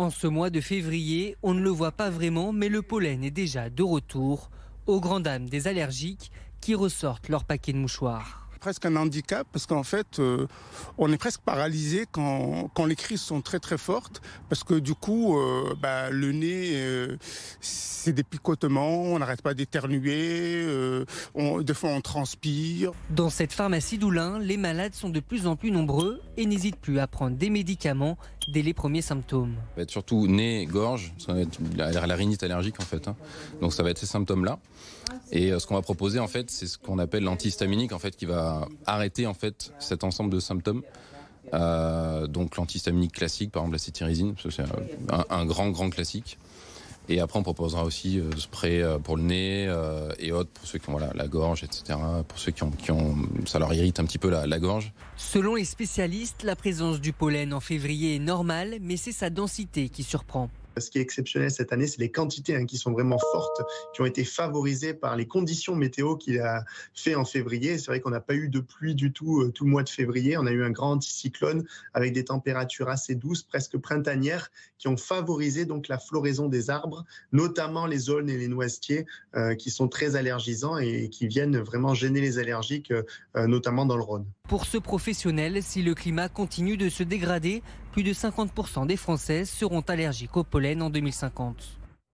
En ce mois de février, on ne le voit pas vraiment, mais le pollen est déjà de retour, aux grandes dames des allergiques qui ressortent leur paquet de mouchoirs. Presque un handicap parce qu'en fait, on est presque paralysé quand les crises sont très très fortes parce que du coup, le nez, c'est des picotements, on n'arrête pas d'éternuer, des fois on transpire. Dans cette pharmacie d'Oulin, les malades sont de plus en plus nombreux et n'hésitent plus à prendre des médicaments dès les premiers symptômes. Ça va être surtout nez, gorge, ça va être la rhinite allergique en fait. Donc ça va être ces symptômes-là. Et ce qu'on va proposer en fait, c'est ce qu'on appelle l'antihistaminique en fait, qui va arrêter en fait cet ensemble de symptômes. Donc l'antihistaminique classique, par exemple la cétirizine, c'est un grand classique. Et après on proposera aussi spray pour le nez et autres pour ceux qui ont la gorge, etc. Pour ceux qui ont ça leur irrite un petit peu la gorge. Selon les spécialistes, la présence du pollen en février est normale, mais c'est sa densité qui surprend. Ce qui est exceptionnel cette année, c'est les quantités qui sont vraiment fortes, qui ont été favorisées par les conditions météo qu'il a fait en février. C'est vrai qu'on n'a pas eu de pluie du tout le mois de février. On a eu un grand anticyclone avec des températures assez douces, presque printanières, qui ont favorisé donc la floraison des arbres, notamment les aulnes et les noisetiers, qui sont très allergisants et qui viennent vraiment gêner les allergiques, notamment dans le Rhône. Pour ce professionnel, si le climat continue de se dégrader, plus de 50% des Français seront allergiques au pollen en 2050.